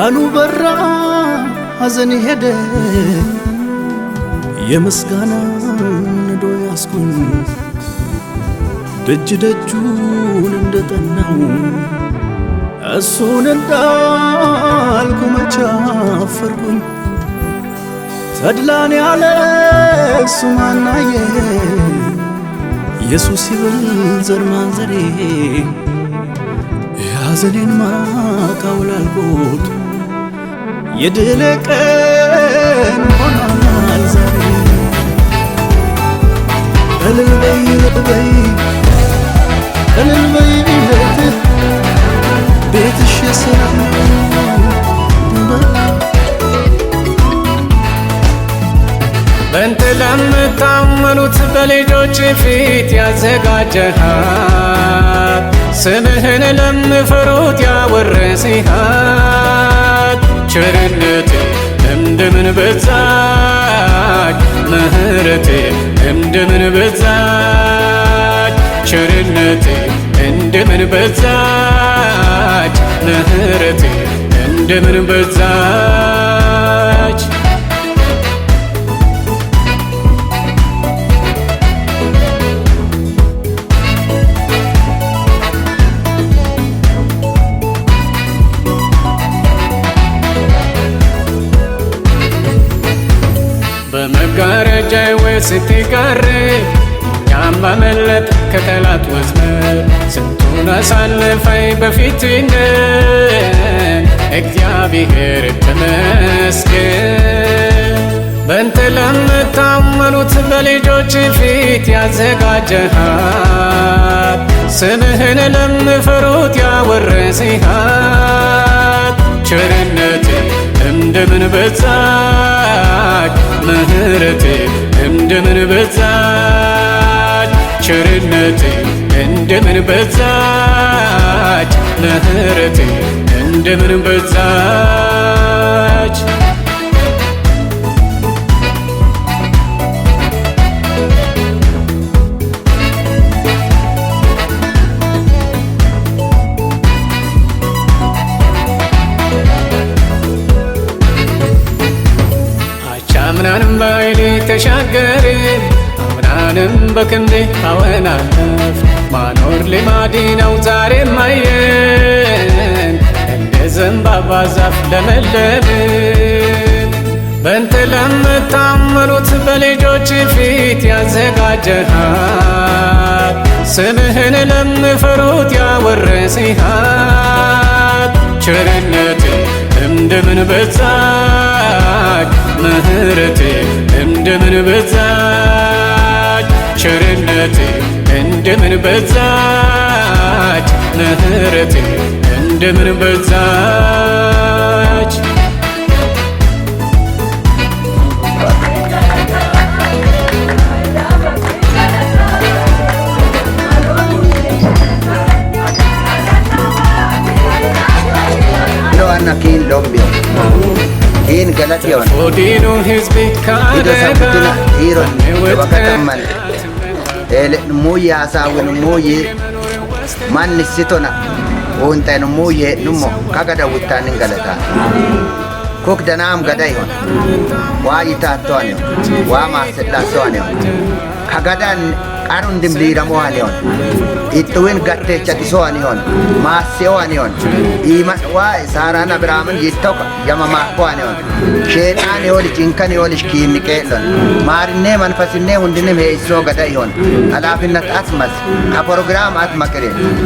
አሉ በራ ሐዘን ሄደ የምስጋና ነዶ ያስኩኝ ደጅ ደጁን እንደጠናው እሱን እንዳልኩ መቻፈርኩኝ ተድላን ያለ እሱ ማናየ ኢየሱስ ይብል ዘር ማንዘሬ ያዘኔን ማካውላልኩት የድል ቀን ሆኗል ዛሬ እልል በይ እልል በይ ቤትሽ የሰላም በእንት ለምታመኑት በልጆች ፊት ያዘጋጀሃት ስምህን ለምፈሩት ያወረስሃት ቸርነቴ እንደምን በዛች ምህረቴ እንደምን በዛች ቸርነቴ እንደምን በዛች ምህረቴ እንደምን በዛች በመጋረጃዬ ውስጥ ስትጋርድ ያማመለጥ ከጠላት ወጥመድ ስንቱን አሳልፈኝ በፊትህ እግዚአብሔር ተመስገን። በእንተ ለምታመኑት በልጆች ፊት ያዘጋጀሃት ስምህን ለምፈሩት ያወረስሃት ቸርነቴ እንደምን በዛች ምህረቴ እንደምን በዛች ቸርነቴ እንደምን በዛች ምህረቴ እንደምን በዛች አምናንም በኃይሌ ተሻገርን አምናንም በክንዴ አወናለፍ ማኖር ልማዴ ነው ዛሬም አየን እንደ ዘንባባ ዛፍ ለመለምን በእንተ ለምታመኑት በልጆች ፊት ያዘጋጀሃት ስምህን ለምፈሩት ያወረስሃት ቸርነቴ እንደምን በዛች ምህረቴ እንደምን በዛች ቸርነቴ እንደምን በዛች ምህረቴ እንደምን በዛች ኪን ሎምቢዮ ኪን ገለትዮን ፎዲኑ ህዝቢ ካደጋ ሂሮን በከተማን ኤሌ ሙዬ አሳውን ሙዬ ማን ሲቶና ወንተን ሙዬ ኑሞ ካገዳ ውታንን ገለታ ኮክ ደናም ገዳይ ሆን ዋይታቷን ዋ ማሰላሷን ካገዳን ቃሩን ድምሊራሞ አኒዮን ኢትዌን ጋቴቻ ቲሶዋን ይሆን ማሴዋን ይሆን ኢማዋ ሳራና ብራምን ይተውቅ የማማኳን ይሆን ሼጣን ይሆን ጭንከን ይሆን ኪሚቄሎን ማርኔ መንፈስኔ ሁንድንም ሄይሶ ገዳ ይሆን ኃላፊነት አስመስ ከፕሮግራም አትመክሬ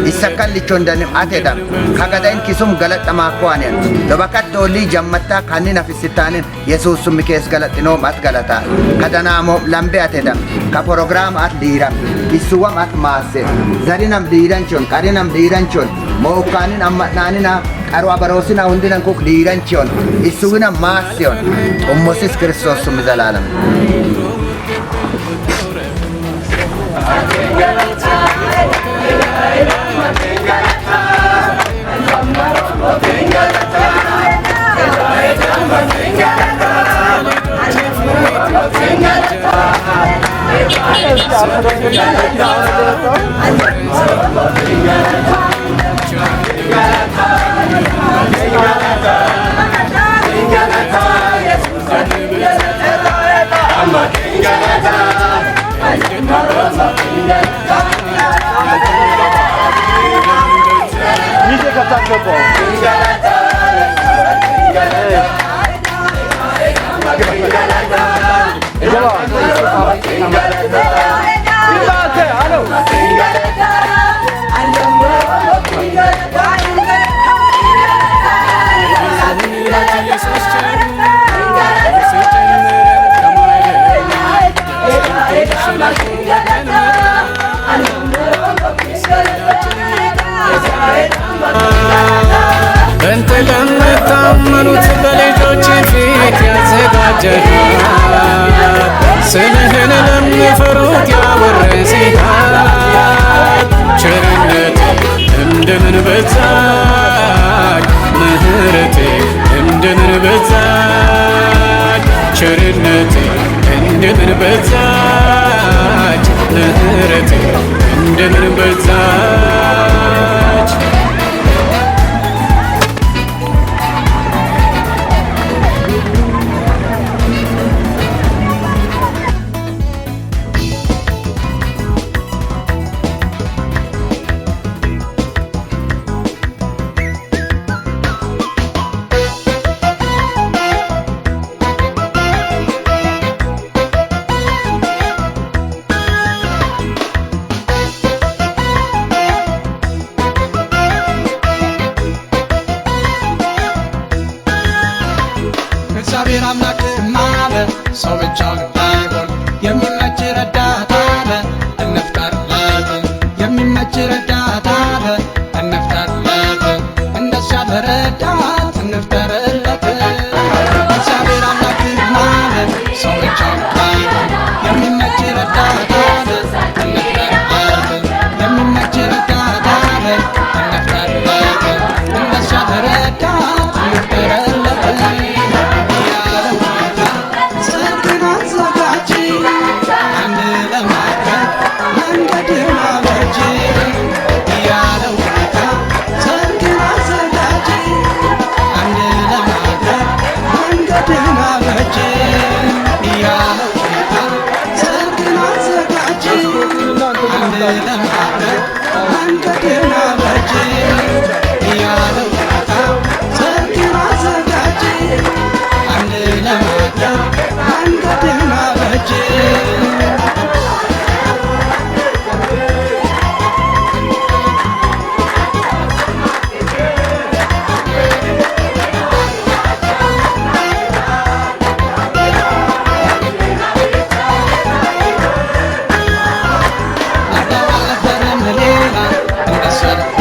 ይሰከል ልቾ እንደን አቴዳም ከገዳይን ኪሱም ገለጠማኳን ይሆን ለበከዶሊ ጀመታ ካኒና ፍስታንን ኢየሱስ ሚኬስ ገለጥኖ ማትገለታ ከደናሞ ለምቤ አቴዳም ከፕሮግራም አትሊራ isuwam at maase zarinam liiranchon qarinam liiranchon mookanin ammananina qarwa barosina hundinan kok liiranchon isuwina maasion ummosis kristos sum zalalam Galata አበጀሃት ስምህን ለሚፈሩት ያወረስሃት ቸርነቴ እንደምን በዛች ምህረቴ እንደምን በዛች ቸርነቴ እንደምን በዛች ምህረቴ እንደምን በዛች እግዚአብሔር አምላክ ማለ ሰው ብቻውን ባይሆን የሚመች ረዳት አለ እንፍጠርለት የሚመች ረዳት አለ እንፍጠርለት እንደሱ ያለ ረዳት እንፍጠርለት እግዚአብሔር አምላክ ማለ ሰው ብቻውን ባይሆን የሚመች ረዳት አለ እንፍጠርለት የሚመች ረዳት አለ እንፍጠርለት እንደሱ ያለ ረዳት እንፍጠርለት Shut up.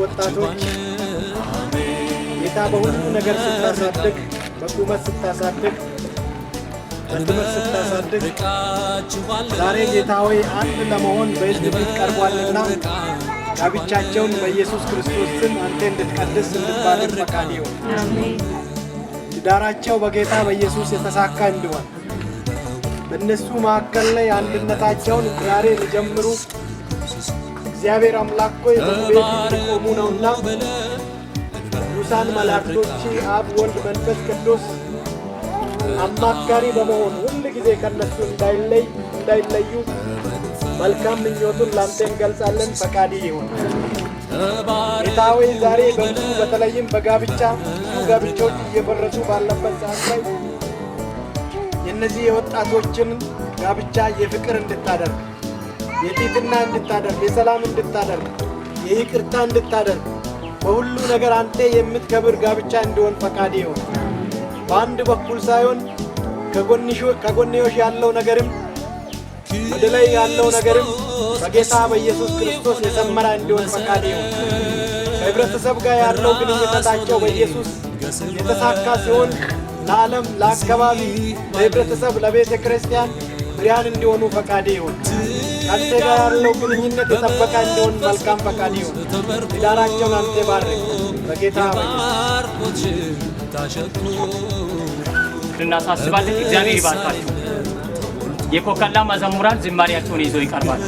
ወጣቶች ጌታ በሁሉ ነገር ስታሳድግ፣ በቁመት ስታሳድግ፣ በትምህርት ስታሳድግ ዛሬ ጌታ ሆይ አንድ ለመሆን በሕዝብ ፊት ቀርቧልና ጋብቻቸውን በኢየሱስ ክርስቶስ ስም አንተ እንድትቀድስ እንድትባርክ ፈቃድ ይሁን። ትዳራቸው በጌታ በኢየሱስ የተሳካ እንዲሆን በእነሱ መካከል ላይ አንድነታቸውን ዛሬ ሊጀምሩ እግዚአብሔር አምላክ ሆይ በቤት ሊቆሙ ነውና ቅዱሳን መላእክቶች አብ፣ ወልድ፣ መንፈስ ቅዱስ አማካሪ በመሆን ሁል ጊዜ ከነሱ እንዳይለዩ መልካም ምኞቱን ላንተ እንገልጻለን። ፈቃድ ይሁን ጌታ ሆይ ዛሬ በብዙ በተለይም በጋብቻ ብዙ ጋብቻዎች እየፈረሱ ባለበት ሰዓት ላይ የእነዚህ የወጣቶችን ጋብቻ የፍቅር እንድታደርግ፣ የትህትና እንድታደርግ፣ የሰላም እንድታደርግ፣ የይቅርታ እንድታደርግ በሁሉ ነገር አንተ የምትከብር ጋብቻ እንዲሆን ፈቃድ ይሁን። በአንድ በኩል ሳይሆን ከጎንዮሽ ያለው ነገርም ወደ ላይ ያለው ነገርም በጌታ በኢየሱስ ክርስቶስ የሰመረ እንዲሆን ፈቃድ ይሁን። ከህብረተሰብ ጋር ያለው ግንኙነታቸው በኢየሱስ የተሳካ ሲሆን ለዓለም፣ ለአካባቢ፣ ለህብረተሰብ፣ ለቤተ ክርስቲያን ብርሃን እንዲሆኑ ፈቃድ ይሁን። አንተ ጋር ያለው ግንኙነት የጠበቀ እንዲሆን መልካም ፈቃድ ይሁን። ትዳራቸውን አንተ ባርክ በጌታ እናሳስባለን። እግዚአብሔር ይባርካችሁ። የኮከላ መዘሙራን ዝማሬያቸውን ይዘው ይቀርባሉ።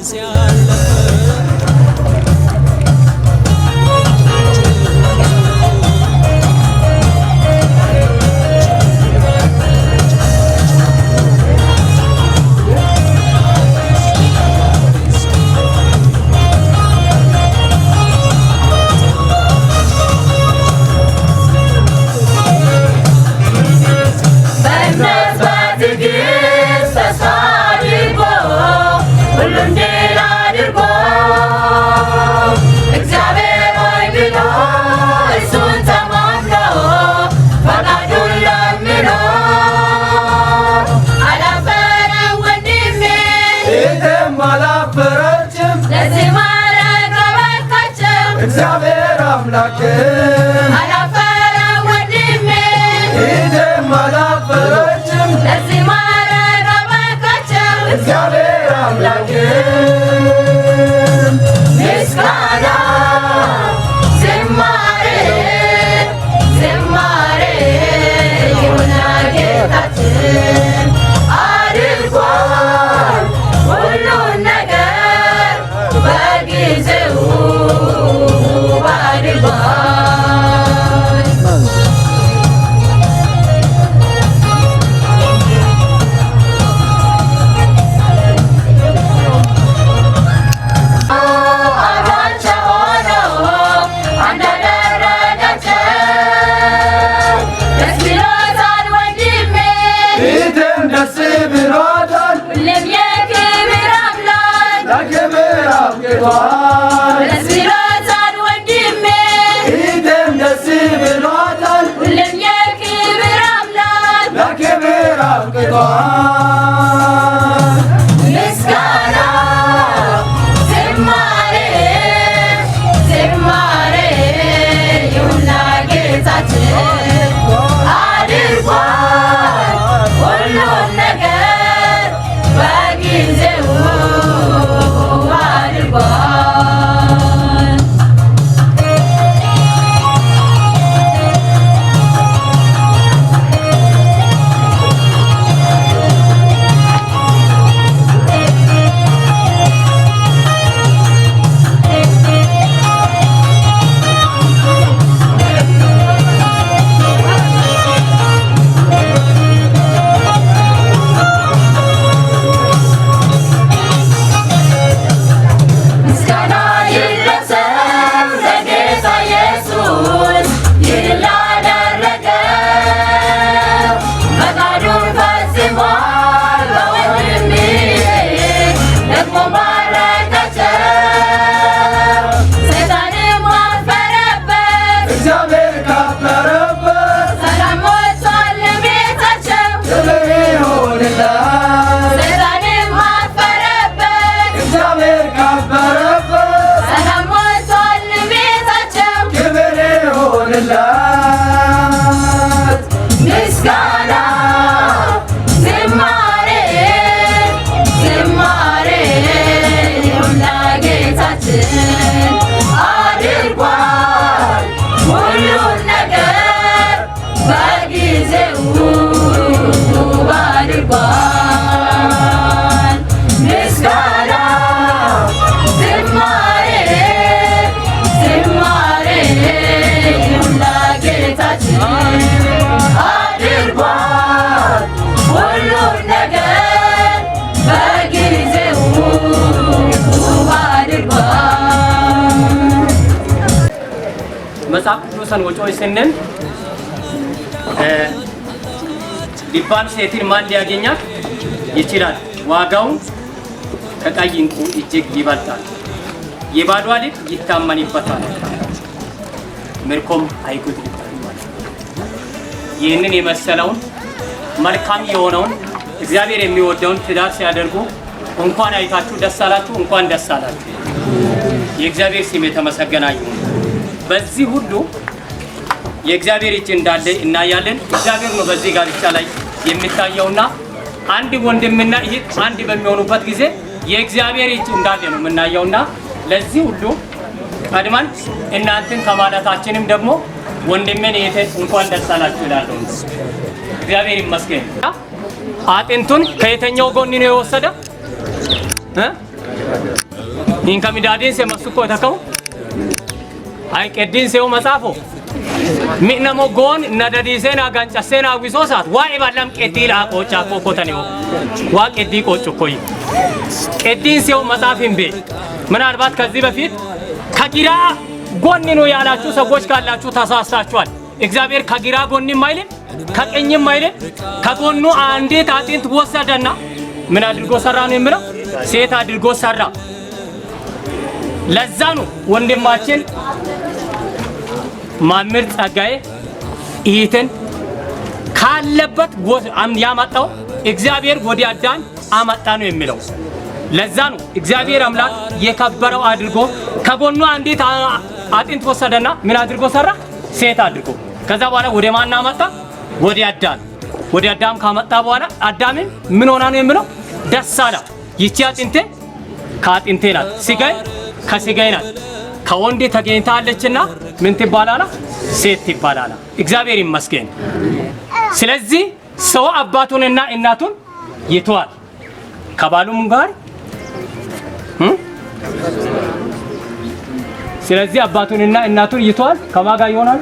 እግዚአብሔር አምላክ አላፈረ ወንድሜ ይደም አላፈረችም ለዚህ ማረግ አበቃቸው። እግዚአብሔር አምላክ ምስጋና ዝማሬ ዝማሬ ይሁን ጌታችን አድርጓል ሁሉን ነገር በጊዜው መጽሐፍ ቅዱስን ወጪዎች ስንል ሊባን ሴትን ማን ሊያገኛት ይችላል? ዋጋው ከቀይ ዕንቁ እጅግ ይበልጣል። የባሏ ልብ ይታመንበታል፣ ምርኮም አይጎድልበትም ማለት ነው። ይህንን የመሰለውን መልካም የሆነውን እግዚአብሔር የሚወደውን ትዳር ሲያደርጉ እንኳን አይታችሁ ደስ አላችሁ፣ እንኳን ደስ አላችሁ። የእግዚአብሔር ስም የተመሰገነ ይሁን። በዚህ ሁሉ የእግዚአብሔር እጅ እንዳለ እናያለን። እግዚአብሔር ነው በዚህ ጋብቻ ላይ የሚታየውና አንድ ወንድምና እህት አንድ በሚሆኑበት ጊዜ የእግዚአብሔር እጅ እንዳለ ነው የምናየውና ለዚህ ሁሉ ቀድመን እናንተን ከማለታችንም ደግሞ ወንድሜን እህቴን እንኳን ደስ አላችሁ እላለሁ። እግዚአብሔር ይመስገን። አጥንቱን ከየተኛው ጎን ነው የወሰደ? ኢንከሚዳዲን ሰመስኮ ተከው አይ ቀዲን ሰው መጻፎ ሚነሞ ጎን ነደዲሴና ጋንጫሴና ዊሶሳት ዋይ ባለም ቀዲላ ቆጫ ኮኮተኔው ዋ ቀዲ ቆጭ ኮይ ቀዲን ሰው መጻፍም ቤ ምናልባት ከዚህ በፊት ከጊራ ጎን ነው ያላችሁ ሰዎች ካላችሁ ተሳስታችኋል። እግዚአብሔር ከጊራ ጎንም አይልም ከቀኝም አይልም። ከጎኑ አንዲት አጥንት ወሰደና ምን አድርጎ ሰራ ነው የሚለው? ሴት አድርጎ ሰራ። ለዛ ነው ወንድማችን ማምር ጸጋዬ ይህትን ካለበት ያመጣው እግዚአብሔር ወዲ አዳን አመጣ ነው የሚለው። ለዛ ነው እግዚአብሔር አምላክ የከበረው አድርጎ ከጎኑ አንዲት አጥንት ወሰደና ምን አድርጎ ሰራ? ሴት አድርጎ። ከዛ በኋላ ወደ ማን አመጣ? ወዲ አዳም። ወዲ አዳም ካመጣ በኋላ አዳምን ምን ሆና ነው የሚለው? ደስ አላ። ይቺ አጥንቴ ከአጥንቴ ናት፣ ስጋዬ ከስጋዬ ናት፣ ከወንድ ተገኝታለችና ምን ትባላላ? ሴት ትባላላ። እግዚአብሔር ይመስገን። ስለዚህ ሰው አባቱንና እናቱን ይተዋል ከባሉም ጋር ስለዚህ አባቱንና እናቱን ይተዋል ከማን ጋር ይሆናል?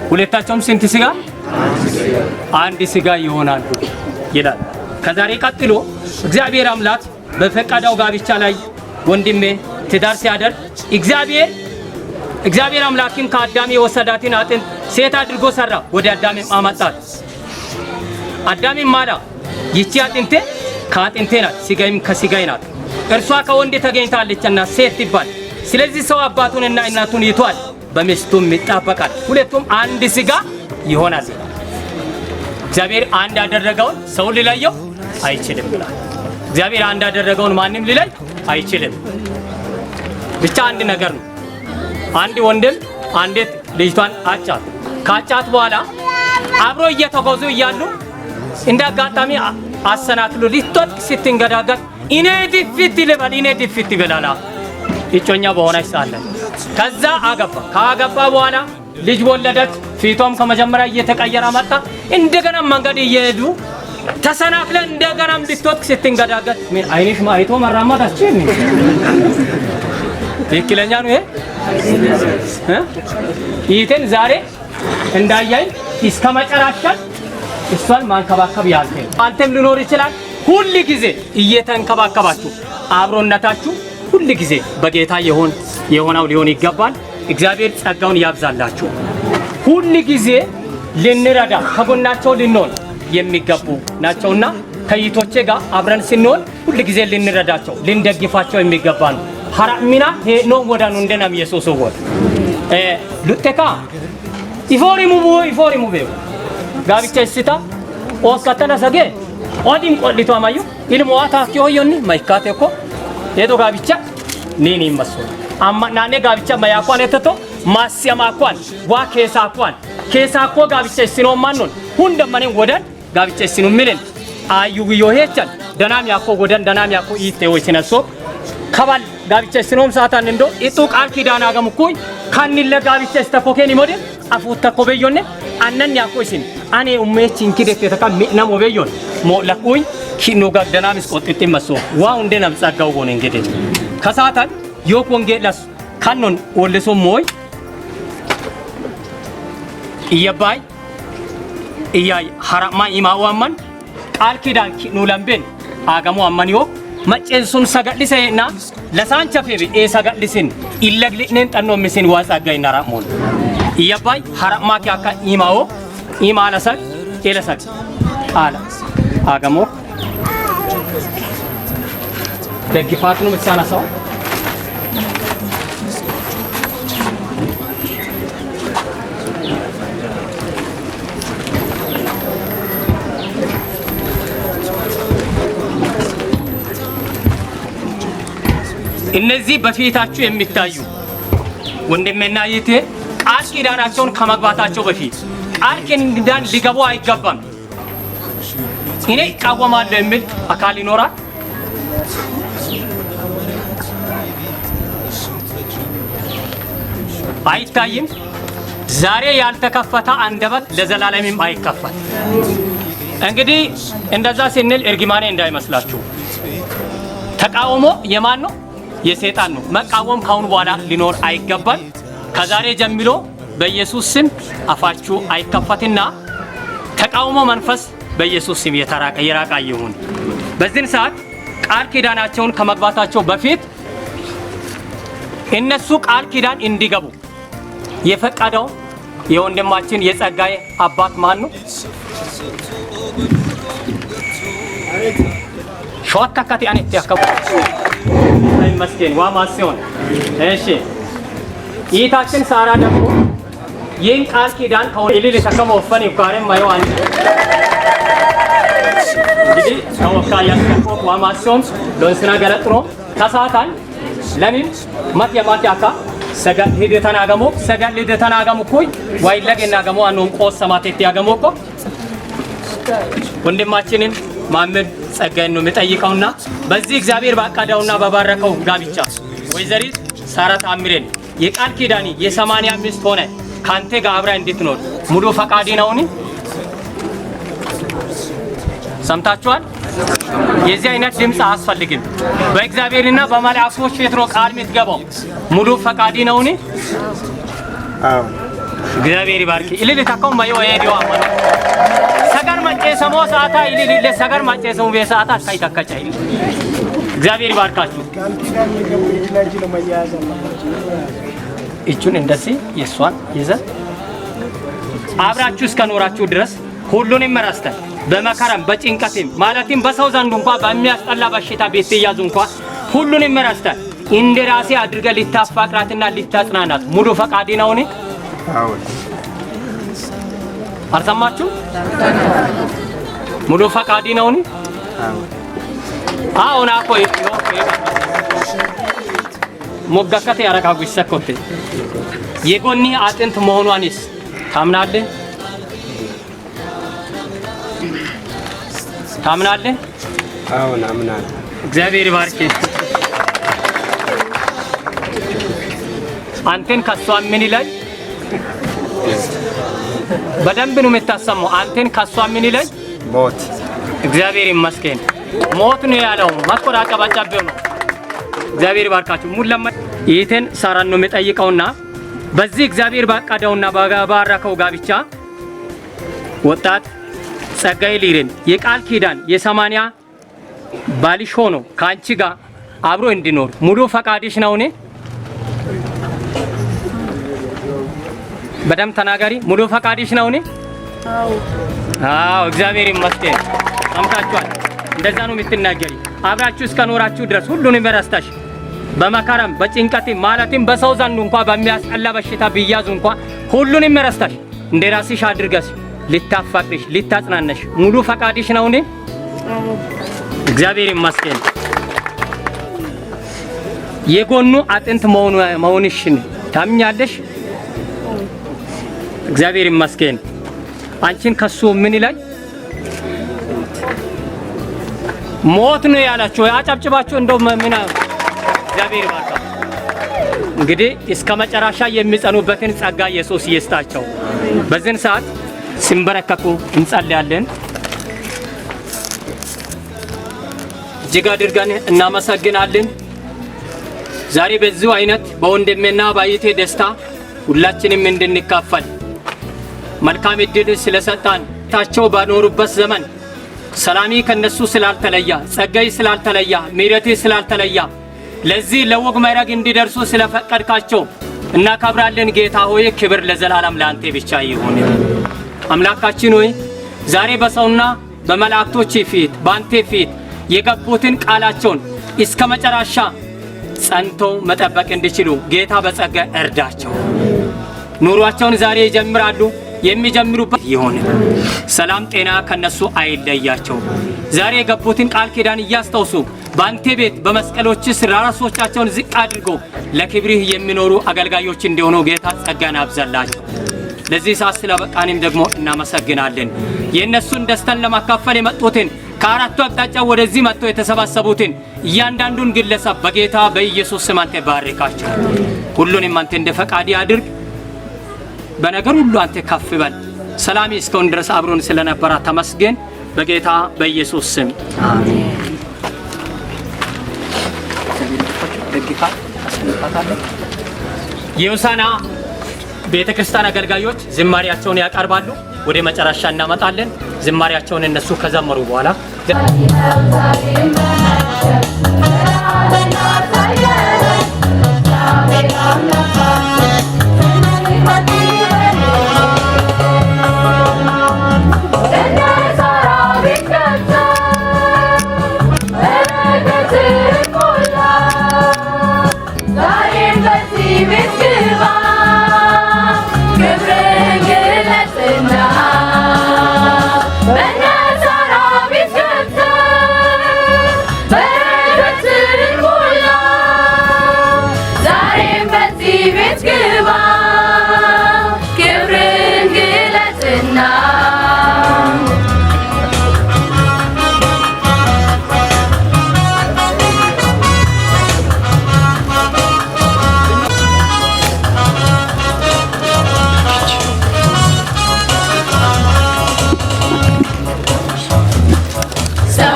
ሁለታቸውም ስንት ስጋ? አንድ ስጋ ይሆናሉ ይላል። ከዛሬ ቀጥሎ እግዚአብሔር አምላክ በፈቀደው ጋብቻ ላይ ወንድሜ ትዳር ሲያደርግ እግዚአብሔር አምላክን ከአዳም የወሰዳትን አጥንት ሴት አድርጎ ሰራ፣ ወደ አዳም አመጣት። አዳም ማዳ ይቺ አጥንቴ ከአጥንቴ ናት፣ ስጋዬም ከስጋዬ ናት፣ እርሷ ከወንድ ተገኝታለችና ሴት ይባል። ስለዚህ ሰው አባቱንና እናቱን ይተዋል፣ በሚስቱም ይጣበቃል፣ ሁለቱም አንድ ስጋ ይሆናል። እግዚአብሔር አንድ ያደረገውን ሰው ሊለየው አይችልም ብሏል። እግዚአብሔር አንድ ያደረገውን ማንም ሊለይ አይችልም። ብቻ አንድ ነገር ነው። አንድ ወንድም አንዲት ልጅቷን አጫት። ካጫት በኋላ አብሮ እየተጓዙ እያሉ እንደ አጋጣሚ አሰናክሎ ሊቶት ስትንገዳገድ እኔ ድፍት ልበል እኔ ድፍት ይበላላ እጮኛ በሆነች ሳለ ከዛ ካገባ በኋላ ልጅ ወለደች። ፊቷም ከመጀመሪያ እየተቀየረ መጣ። እንደገና መንገድ እየሄዱ ተሰናክለ እንደገናም ሊቶት ስትንገዳገድ ምን አይንሽ ማይቶ መራመድ አትችልም። ትክክለኛ ነው ይሄ። ይሄን ዛሬ እንዳያይ እስከ መጨረሻ እሷን ማንከባከብ ያልከ አንተም ሊኖር ይችላል። ሁሉ ጊዜ እየተንከባከባችሁ አብሮነታችሁ ሁሉ ጊዜ በጌታ የሆነው ሊሆን ይገባል። እግዚአብሔር ጸጋውን ያብዛላችሁ። ሁሉ ጊዜ ልንረዳ ከጎናቸው ልንሆን የሚገቡ ናቸውና ከይቶቼ ጋር አብረን ስንሆን ሁሉ ጊዜ ልንረዳቸው ልንደግፋቸው የሚገባ ነው። ሐራሚና ሄኖ ወዳኑ እንደናም ኢየሱስ ወድ ሉቴካ ኢፎሪ ሙቤ ጋብቻ ሲታ ኦስካተና ሰገ ኦዲም ቆሊቶ አማዩ ኢልሞዋታ ኪዮዮኒ ማይካቴ እኮ የዶ ጋብቻ ኔኒ መስሎ አማናኔ ጋብቻ ማያኳን የተቶ ማስያማኳን ዋ ኬሳኮ ጋብቻ ሲኖ ማንኖን ሁንደማኔ ወደን ጋብቻ ሲኖ ምንን አዩ ይዮሄቻል ደናም ያኮ ወደን ደናም ያኮ ይቴው ሲነሶ ከባል ጋብቻ ሲኖም ሳታን እንዶ ኢጡ ቃል ኪዳና ገምኩኝ ካንለ ጋብቻ ስተኮኬኒ ሞዴል አፉት ተኮበዮነ አነን ያኮይሲን አኔ ኡሜቺን ኪደት ተካም ሚናም ወበዮን ሞለኩኝ ኪኖ ጋር ደናምስ ቆጥጥ መሶ ዋው እንደናም ጻጋው ጎን እንግዲህ ከሳታን ዮክ ወንጌላስ ካኖን ወለሶ ሞይ እየባይ እያይ ሐራማ ኢማዋማን ቃል ኪዳን ኪኑ ለምበን አገሙ አማን ዮ macceensun sagadhiseena lasaancha febi e sagadhisin illaglineen xannoo misin waasagayna ramon iyabbay haramma akka imao imala sag ela sag ala agamo ደግፋቱን ምትሳናሳው እነዚህ በፊታችሁ የሚታዩ ወንድሜና እህቴ ቃል ኪዳናቸውን ከመግባታቸው በፊት ቃል ኪዳን ሊገቡ አይገባም። እኔ እቃወማለሁ የሚል አካል ይኖራል። አይታይም። ዛሬ ያልተከፈተ አንደበት ለዘላለምም አይከፈት። እንግዲህ እንደዛ ስንል እርግማኔ እንዳይመስላችሁ። ተቃውሞ የማን ነው? የሰይጣን ነው። መቃወም ካሁን በኋላ ሊኖር አይገባል። ከዛሬ ጀምሮ በኢየሱስ ስም አፋችሁ አይከፈትና ተቃውሞ መንፈስ በኢየሱስ ስም የራቀ ይሁን። በዚህ ሰዓት ቃል ኪዳናቸውን ከመግባታቸው በፊት እነሱ ቃል ኪዳን እንዲገቡ የፈቀደው የወንድማችን የጸጋዬ አባት ማን ነው? ሾታካቲ አኔት ያከቡ አይመስገን ዋማሲዮን። እሺ ይታችን ሳራ ደግሞ ይህን ቃል ኪዳን ከወይልል ተከመወፈን ይባረም ማይዋን እንግዲህ ተወካ ያስከፎ ዋማሲዮን ሎንስና ገለጥሮ ተሳታን ለምን ማት ያካ ሰጋል ሄደ ተናገሙ ኮይ ዋይ ለገናገሙ አንውን ቆስ ሰማቴት ያገሙ እኮ ወንድማችንን ማመድ ጸጋዬን ነው የሚጠይቀውና በዚህ እግዚአብሔር ባቃዳውና በባረከው ጋብቻ ወይዘሪት ሳራ ታምሬን የቃል ኪዳኒ የ85 ሆነ ካንተ ጋር አብራ እንድትኖር ሙሉ ፈቃዲ ነውኒ? ሰምታችኋል? የዚህ አይነት ድምጽ አያስፈልግም። በእግዚአብሔርና በመላእክቶች ፊት ነው ቃል የምትገባው። ሙሉ ፈቃዲ ነውኒ? አዎ። እግዚአብሔር ይባርክ። ኢሊሊ ታቆም ማየው የዲዋ አማና ሰጋር ማጨሰሞ ሰዓታ ኢሊሊ ለሰጋር ማጨሰሞ በሰዓታ ሳይታካቻይ እግዚአብሔር ይባርካችሁ። እቹን እንደዚህ የሷን ይዘን አብራችሁ እስከኖራችሁ ድረስ ሁሉንም መራስተን በመከራም በጭንቀትም ማለትም በሰው ዘንድ እንኳን በሚያስጠላ በሽታ ቤት ይያዙ እንኳን ሁሉንም መራስተን እንደራሴ አድርገ ሊታፋቅራትና ሊታጽናናት ሙሉ ፈቃዲ ነውኒ? አዎ። አርሰማችሁ? ሙሉ ፈቃዲ ነውኒ? አዎ። አዎ ናኮይ ሞጋከተ ያረጋጉ ይሰኮት የጎኒ አጥንት መሆኗንስ ታምናለህ? ታምናለህ? አዎ አምናለሁ። እግዚአብሔር ይባርክ። አንተን ከሷ ምን ይላል? በደንብ ነው የምታሰማው። አንተን ከሷ ምን ይላል? ሞት። እግዚአብሔር ይመስገን። ሞት ነው ያለው። ማቆራቀባጫበው ነው። እግዚአብሔር ይባርካችሁ። ሙላማ ይተን ሳራን ነው የሚጠይቀውና በዚህ እግዚአብሔር ባቃዳውና ባባረከው ጋብቻ ወጣት ጸጋዬ ሊሬን የቃል ኪዳን የ80 ባልሽ ሆኖ ካንቺ ጋር አብሮ እንዲኖር ሙሉ ፈቃድሽ ነውኔ? በደም ተናጋሪ ሙሉ ፈቃድሽ ነውኔ? አዎ። አዎ። እግዚአብሔር ይመስገን። ሰምታችኋል? እንደዛ ነው የምትናገሪ። አብራችሁ እስከኖራችሁ ድረስ ሁሉንም በራስታሽ በመከራም በጭንቀትም ማለትም በሰው ዘንድ እንኳን በሚያስጠላ በሽታ ቢያዙ እንኳን ሁሉንም በራስታሽ እንደራስሽ አድርገሽ ሊታፋቅርሽ ሊታጽናነሽ ሙሉ ፈቃድሽ ነውኔ? አዎ። እግዚአብሔር ይመስገን። የጎኑ አጥንት መሆንሽን ታምኛለሽ? እግዚአብሔር ይመስገን። አንቺን ከሱ ምን ይላል? ሞት ነው ያላችሁ። አጨብጭባችሁ እንደው ምን እግዚአብሔር ይባርካ። እንግዲህ እስከ መጨረሻ የሚጸኑበትን ጸጋ ኢየሱስ ይስጣቸው። በዚህን ሰዓት ሲንበረከኩ እንጸልያለን። እጅግ አድርገን እናመሰግናለን። ዛሬ በዚሁ አይነት በወንድሜና በእህቴ ደስታ ሁላችንም እንድንካፈል መልካም እድል ስለሰጣን ታቸው ባኖሩበት ዘመን ሰላሚ ከነሱ ስላልተለያ ጸጋይ ስላልተለያ ምሕረቴ ስላልተለያ ለዚህ ለወግ ማዕረግ እንዲደርሱ ስለፈቀድካቸው እናከብራለን። ጌታ ሆይ ክብር ለዘላለም ለአንተ ብቻ ይሁን። አምላካችን ሆይ ዛሬ በሰውና በመላእክቶች ፊት በአንተ ፊት የገቡትን ቃላቸውን እስከ መጨረሻ ጸንቶ መጠበቅ እንዲችሉ ጌታ በጸጋ እርዳቸው። ኑሯቸውን ዛሬ ይጀምራሉ የሚጀምሩበት ይሁን። ሰላም ጤና ከነሱ አይለያቸው። ዛሬ የገቡትን ቃል ኪዳን እያስተውሱ በአንተ ቤት በመስቀሎች ስር ራሶቻቸውን ዝቅ አድርጎ ለክብርህ የሚኖሩ አገልጋዮች እንዲሆኑ ጌታ ጸጋን አብዛላቸው። ለዚህ ሰዓት ስለበቃንም ደግሞ እናመሰግናለን። የእነሱን ደስታን ለማካፈል የመጡትን ከአራቱ አቅጣጫ ወደዚህ መጥተው የተሰባሰቡትን እያንዳንዱን ግለሰብ በጌታ በኢየሱስ ስም አንተ ባርካቸው። ሁሉንም አንተ እንደ ፈቃድ አድርግ። በነገር ሁሉ አንተ ከፍ በል። ሰላም እስከውን ድረስ አብሮን ስለነበራ ተመስገን። በጌታ በኢየሱስ ስም አሜን። የሆሳዕና ቤተክርስቲያን አገልጋዮች ዝማሬያቸውን ያቀርባሉ። ወደ መጨረሻ እናመጣለን። ዝማሬያቸውን እነሱ ከዘመሩ በኋላ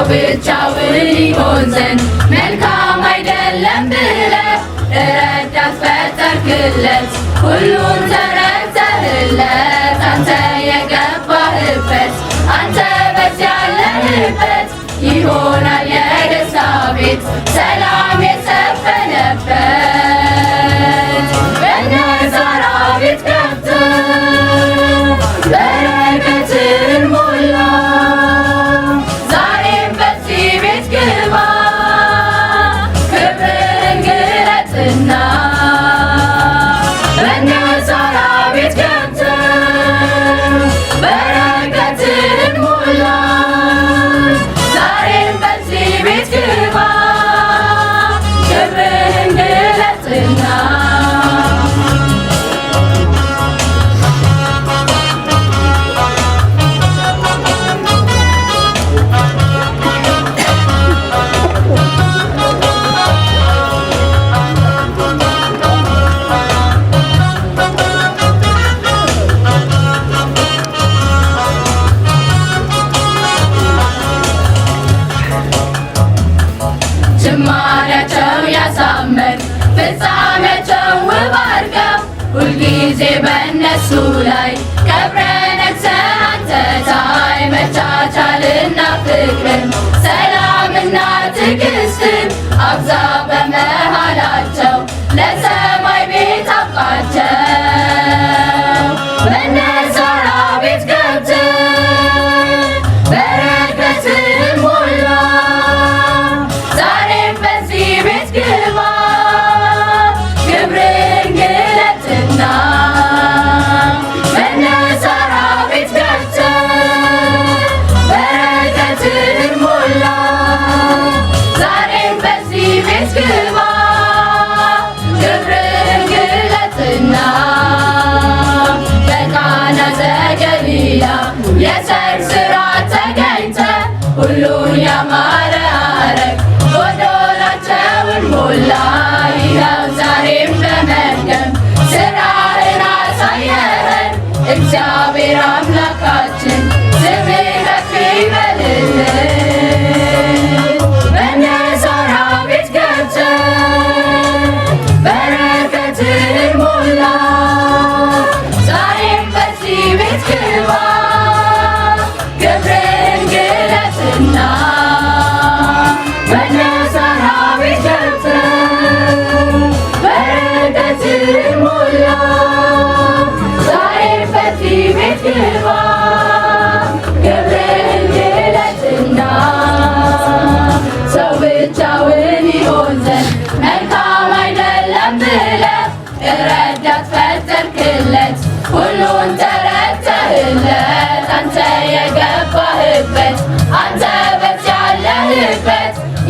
ብቻውን ይሆን ዘንድ መልካም አይደለም ብለህ ረዳት ፈጠርክለት። ሁሉን ተረድተህለት አንተ የገባህበት አንተ በዚያ ያለህበት ይሆናል የደስታ ቤት ሰላም የሰፈነበት። በነዛራ ቤት ገብተህ በረከትን ሞላ። ሁልጊዜ በእነሱ ላይ ከብረነክ አንተ ታይ መቻቻልና ፍቅርን ሰላምና ትዕግስትን አብዛ በመሃላቸው ለሰማይ ቤት አብቃቸው። በነዛራ ቤት ገብተህ በረከትን ሞላ። ዛሬም በዚህ ቤት ግባ በነዛራ ቤት ገብተህ በረከትን ሞላ። ዛሬም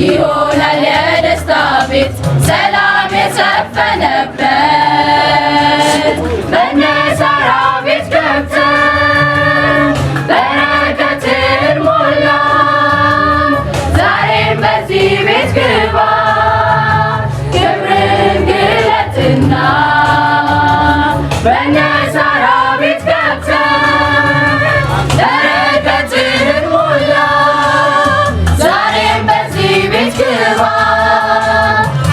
ይሆናል የደስታ ቤት ሰላም የሰፈነበት በነሳራ ቤት ገብተን በረከትን ሞላ ዛሬም በዚህ ቤት ግባ ክብርን ግለጥና በነሳራ ቤት ገብተን በረከትን ሞላ ዛሬም በዚህ ቤት ግባ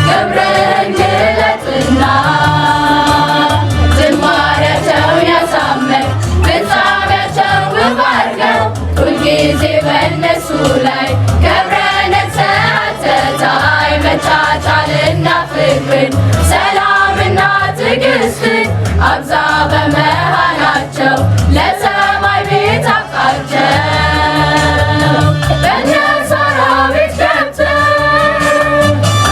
ክብርን ግለጥና ዝማሬያቸውን ያሳምር ፍጻሜያቸው ውብ አድርገው ሁልጊዜ በእነሱ ላይ ከብረህ ነግሰሃል መቻቻልና ፍቅርን ሰላምና ትዕግስትን አብዛ በመሃላቸው ለሰማይ ቤት አብቃቸው በነሳራ ቤት ገብተን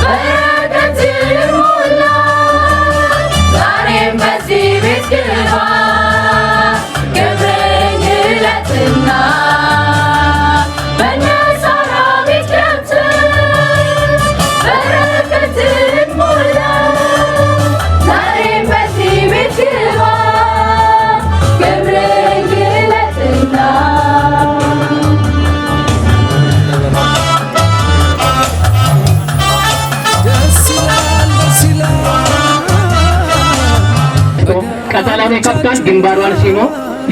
በረከትን ሞላ ዛሬም በዚህ ቤት ግባ ክብርን ግለጥና በነሳራ ቤት ገብተን በረከትን ሞላ ዛሬም በዚህ ቤት ግባ ክብርን ግለጥና ቀጠላውን የከፍታል ግንባሯን ሲሞ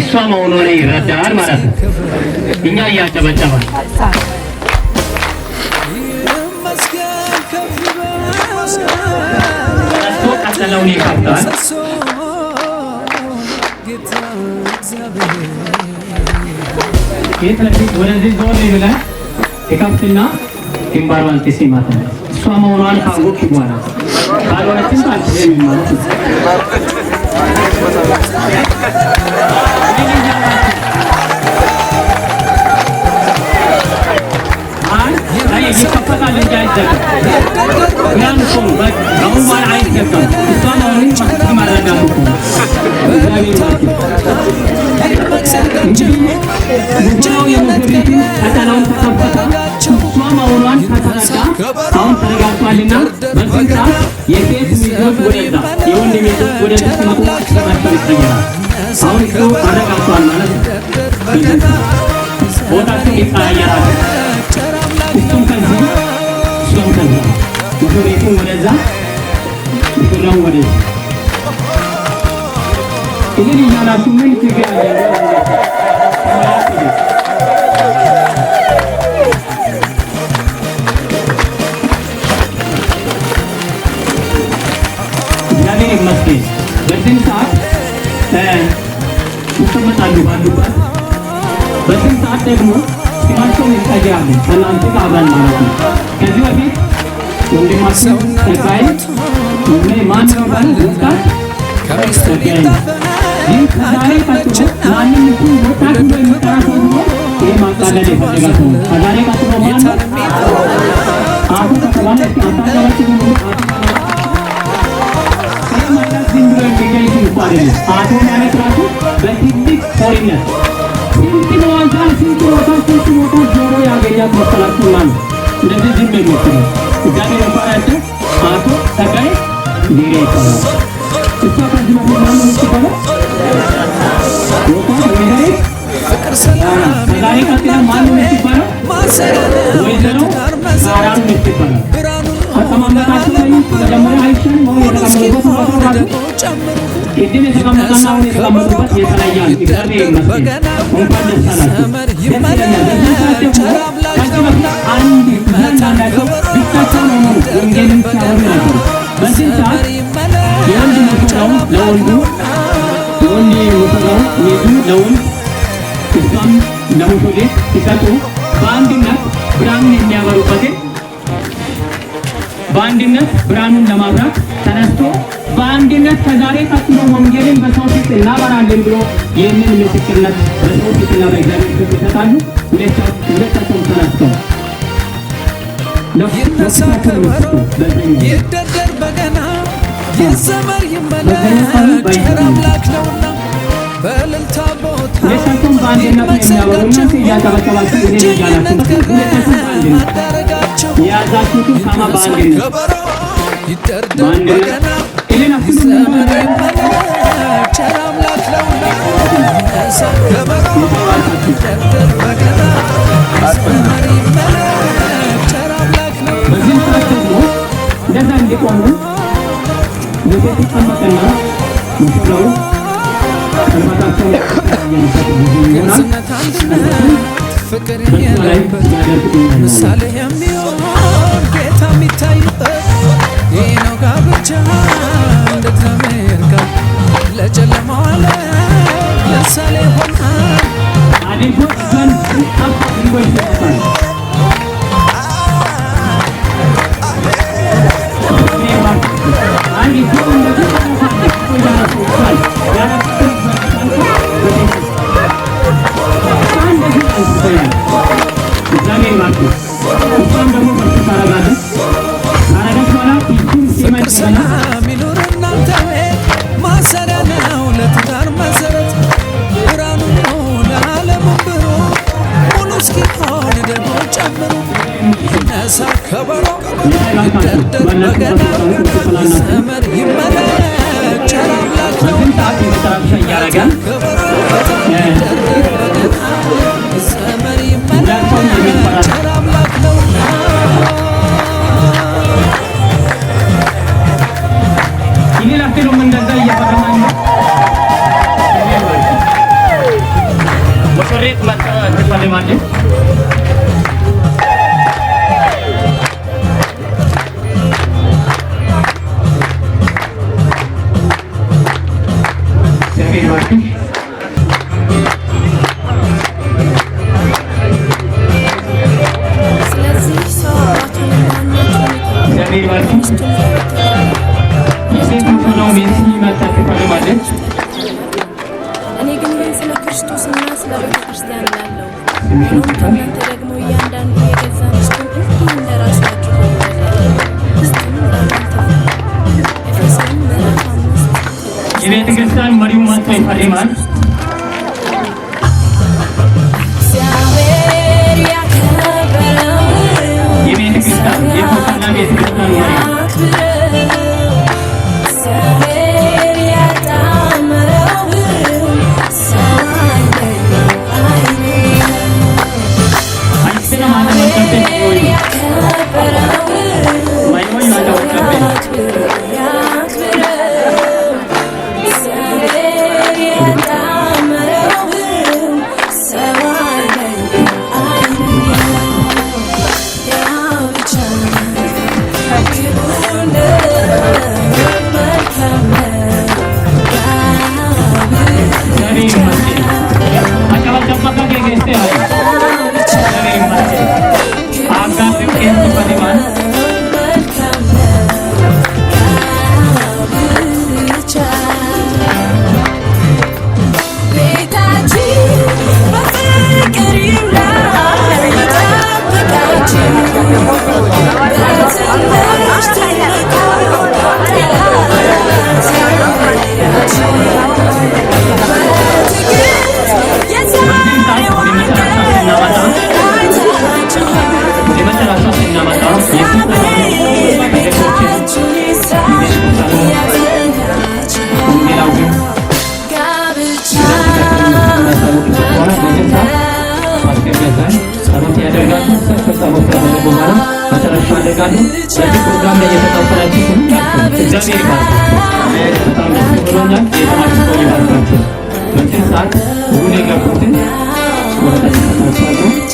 እሷ መሆኗን ይረዳል ማለት ነው። እኛ እያጨበጨባል ቀጠላውን የከፍታል የት ለፊት ወደዚህ ዞር ይብላል የከፍትና ግንባሯን ትሲማት እሷ መሆኗን ካወቅ ይጓራል ካልሆነችን አልችልም ማለት ነው። ይከፈታል እንጂ አይዘጋም። ያን ሰው አሁን በኋላ አይዘጋም። እሷ አሁን ማረጋገጥ ነው። እንግዲህ የሙሽሪት ቀጠናውን ተከፈተ። እሷ መሆኗን ከተረዳ አሁን ተረጋግጧልና በዚህ ሰዓት የሴት ሚዜዎች ወደዛ የወንድ ሚዜዎች ወደዛ ሲመጡ ተመርተው ይገኛል። አሁን እሱ አረጋግጧል ማለት ነው። ቦታቸው ይቀያየራል። እሱም ከዚህ እሱም ከዛ ሙሽሪቱን ወደዛ ሙሽራው ወደዚህ ይህን እያላችሁ ምን ችግር አለ? እግዚአብሔር ይመስገን። በዚህ ሰዓት ይቀመጣሉ ባሉበት። በዚህ ሰዓት ደግሞ ስማቸውን ይቀያሉ ከእናንተ ጋር አብረን ማለት ነው። ከዚህ በፊት ወንድማችን ተጋይ ማን ነበር ወጣት ተጋይ ይህ ከዛሬ ቀጥሎ ማንም ይሁን ወጣት ብሎ የሚጠራ ሰው ቢሆን ይህ ማቃለል የፈለገ ሰው ነው። ከዛሬ ቀጥሎ ማን ነው? አቶ ከተባለ አታጋባች ሁሉ ይህ ማለት ዝም ብሎ የሚገኝ ስንኳ አይደለም። አቶ ማለት ራሱ በትልቅ ሆሪነት ስንት ዋጋ ስንት ቦታ ጆሮ ያገኛት መሰላችሁና ነው እንደዚህ ዝም የሚችለው እግዚአብሔር ባሪያቸው አቶ ተጋይ ዲሬ ይባላል። እሷ ከዚህ በፊት ማነው የምትባለው? ወጣት ወይዘሮ ከዛሬ ቀጥላ ማነው የምትባለው? ወይዘሮ ሳራ ነው የምትባለው። አቀማመጣቸው ላይ መጀመሪያ አይሻን ነው የተቀመጡበት ቦታ ራሱ ቅድም የተቀመጠና አሁን የተቀመጡበት የተለያየ ነው። እግዚአብሔር ይመስገን። እንኳን ደስ አላችሁ። ደስ ይለኛል። በዚህ ሰዓት ደግሞ ከዚህ በፊት አንድ እያንዳንዳቸው ብቻቸውን ሆነው ወንጌልን ሲያወሩ ነበሩ። በዚህ ሰዓት የወንድ ሙሽራው ለወንዱ የወንድ ሙሽራው ሚዜው ለወንድ እሷም ለሙሽሪት ሲሰጡ በአንድነት ብርሃኑን የሚያበሩበትን በአንድነት ብርሃኑን ለማብራት ተነስቶ በአንድነት ከዛሬ ቀጥሎ ወንጌልን በሰው ፊት እናበራለን ብሎ ይህንን ምስክርነት በሰው ፊትና በእግዚአብሔር ፊት ይሰጣሉ። ሁለታቸውም ተነስተው ይደርደር በገና ይዘመር ይመለክ ቸር አምላክ ነውና በእልልታ ቦታ ሁለታቸውም በአንድነት የሚያበሩ እናንተ እያጨበጨባችሁ እኔ እያላችሁ ሁለታቸውም በአንድነት የያዛችሁትን ሻማ በአንድ ከበሮ ይደርደር በአንድ በገና እኔን ይዘመር ይመለክ ቸር አምላክ ነውና ይነሳ ከበሮ ይደርደር በገና ይዘመር ይመለክ ቸር አምላክ ነውና በዚህ ሰዓት ደግሞ እንደዛ እንዲቆሙ ለቤት ይቀመጥና ሙሽራው ቀለበታቸው ግልጽነት አንድነት ፍቅር ያለበት ምሳሌ የሚሆን ጌታ የሚታይበት ይህ ነው ጋብቻ እንደ እግዚአብሔር ቃል ለጨለማው ዓለም ምሳሌ ሆኗል። አዲሶች ዘንድ ከፍ አድርጎ ይሰጣል። ፍቅር ሰላም ይኑር እናንተ ቤት ማሰሪያ ነው ለትዳር መሰረት ብርሃኑ ነው ለዓለም ብሩ ሙሉ እስኪሆን ደግሞ ጨምሩ ይነሳ ከበሮ ይደርደር በገና ይዘመር ይመለክ ቸር አምላክ ነውና ከበሮ ይደርደር በገና ይዘመር ይመለክ ቸር አምላክ ነውና ይላክሉም እንደዛ እየፈረማኝ ሙሽሪት መጣ ትፈልማለች። ስለዚህ ሰው አባቱን እኔ ግን ይህን ስለ ክርስቶስና ስለ ቤተ ክርስቲያን ላለው ሆኖም ከእናንተ ደግሞ እያንዳንዱ የገዛ ሚስቱን እንዲህ እንደ ራሱ አድርጎ ይወዳል። ሚስቱን ለእናንተ ኤፌሶን ምዕራፍ 5 የቤተ ክርስቲያን መሪው መጥቶ ይፈርማል። እግዚአብሔር ያከበረው የቤተ ክርስቲያን የፎቶና ቤተ ክርስቲያን መሪ እግዚአብሔር ያጣመረው ሰው አይስና ማለት ነው። ያከበረው ማይሆን ያለው በዚህ ፕሮግራም ላይ የተካፈላችሁ እግዚአብሔር ይባርካችሁ። በጣም ደስ ብሎኛል። የተማችሁ ሰው ይባርካችሁ። በዚህ ሰዓት ሁሉ የገቡትን ወረቀት ተሰጣችኋለሁ።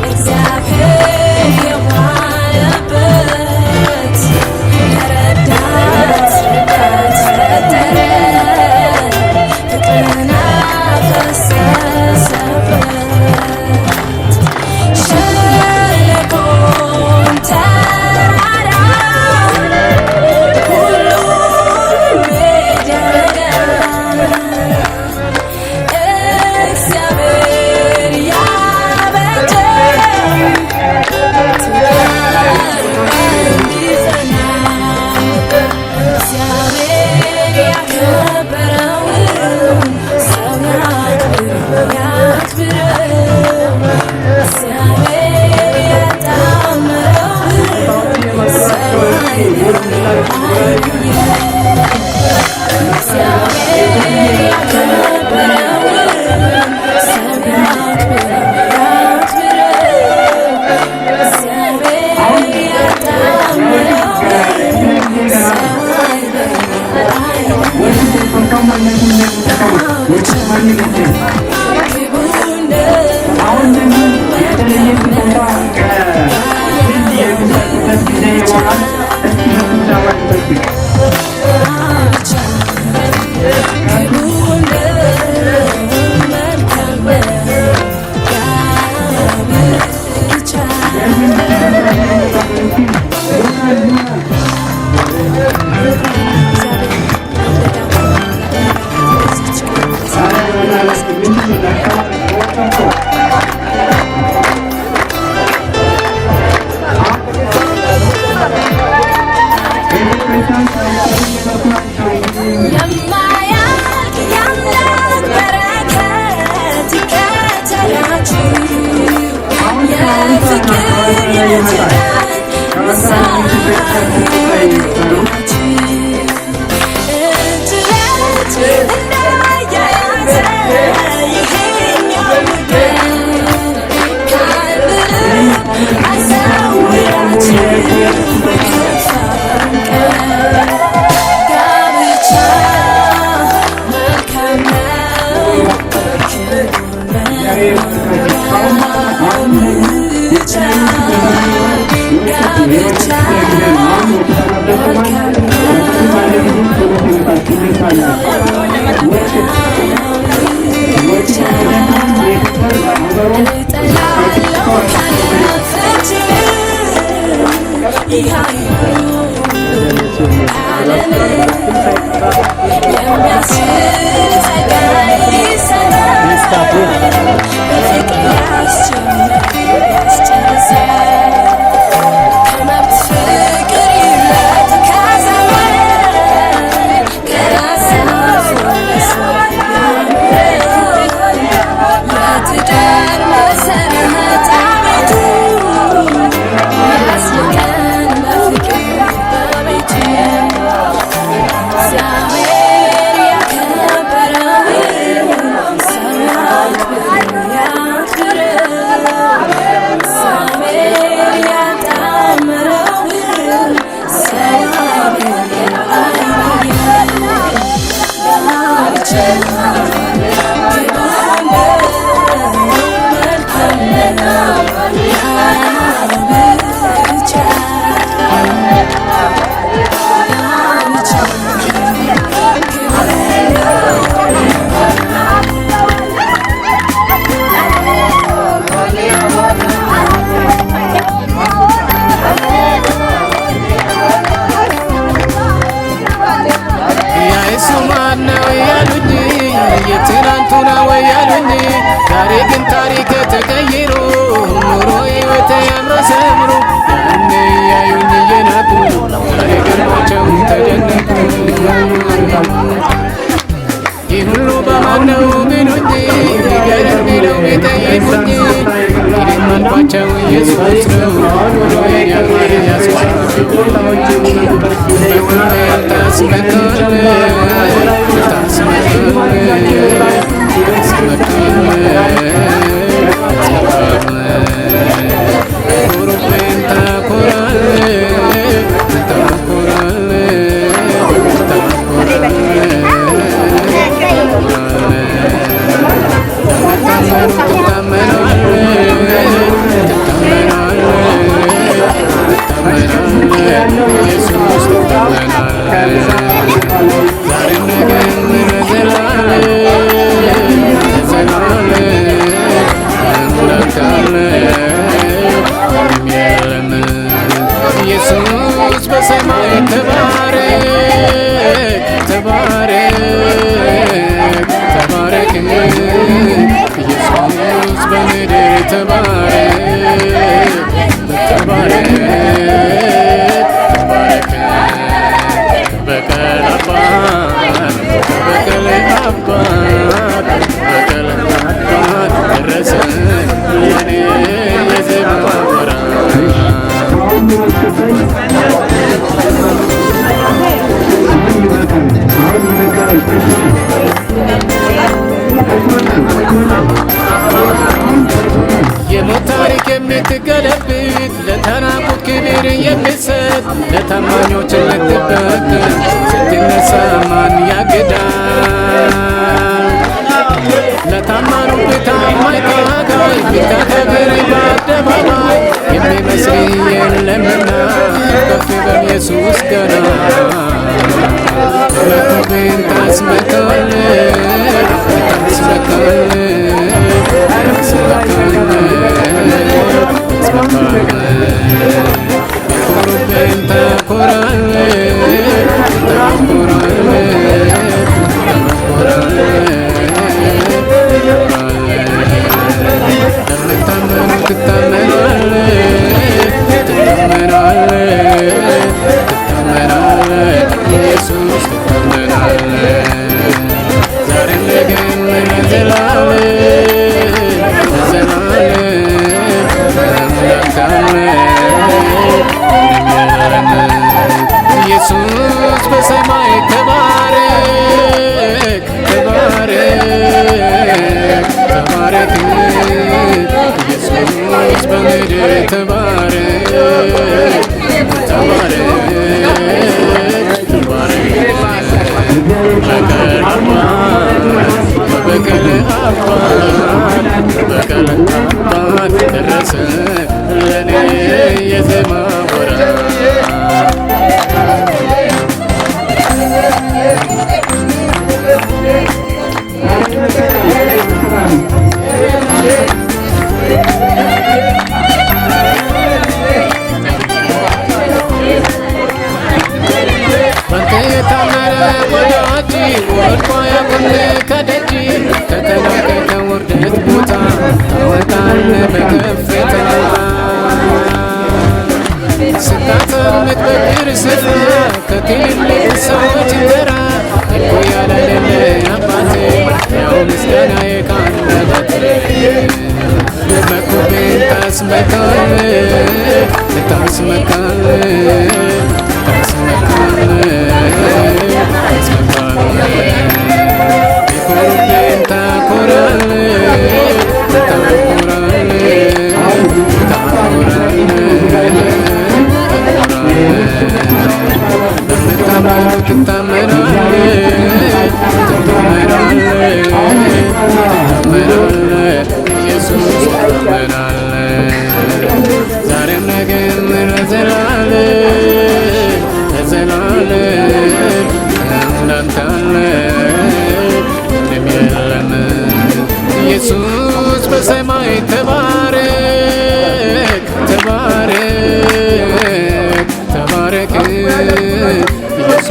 እግዚአብሔር የዋለበት በቀል አባት የሞት ታሪክ የምትገለብጥ ለተናቁት ክብር የምትሰጥ ለታማኞች የምትበቅ ስትነሳ ማን ያግዳል? ለታማኑ ታማኝ ታጋይ ብታከብር በአደባባይ የሚመስል የለምና ከፍ በል ኢየሱስ ገና መክብብን ታስመካል ኢየሱስ በሰማይ ተባረክ ተባረክ ተባረክ ኢየሱስ በምድር ተባረክ ተባረክ በቀል አባት ደረሰ ለኔ የዜማ ወራት ወዳጅ ወድቆ ያቆም ከደጅ ከተናቀ ከውርደት ቦታ ታወጣል በከፍታ ስታጠምቅ በግር ስፍራ ከትልልቅ ሰዎች ተራ እኮ ያላለለ አባቴ ያው ምስጋናዬ ካለበት መኩቤን ታስመካል ታስመካል ዛሬም ነገም ለዘላለም እንዳንተ ያለ ምንም የለም። ኢየሱስ በሰማይ ተባረክ ተባረክ ተባረክ ኢየሱስ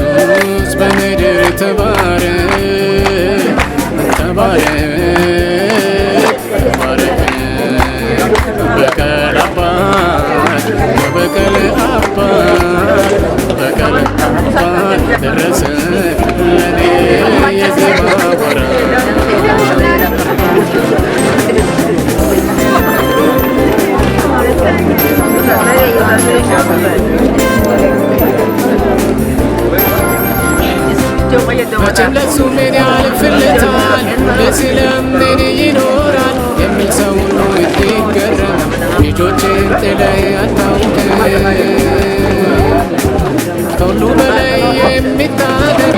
በምድር ተባረክ ተባረክ ተባረክ በቀል አባት በቀል አባት በቀል አባት ደረሰ ለኔ የዜማ ወራት መቼም ለሱ ምን ያልፍለታል ለሲለምን ይኖራል የሚል ሰው ሁሉ ይገረም ልጆችን ጥለህ አታውቅም ከሁሉ በላይ የምታደርግ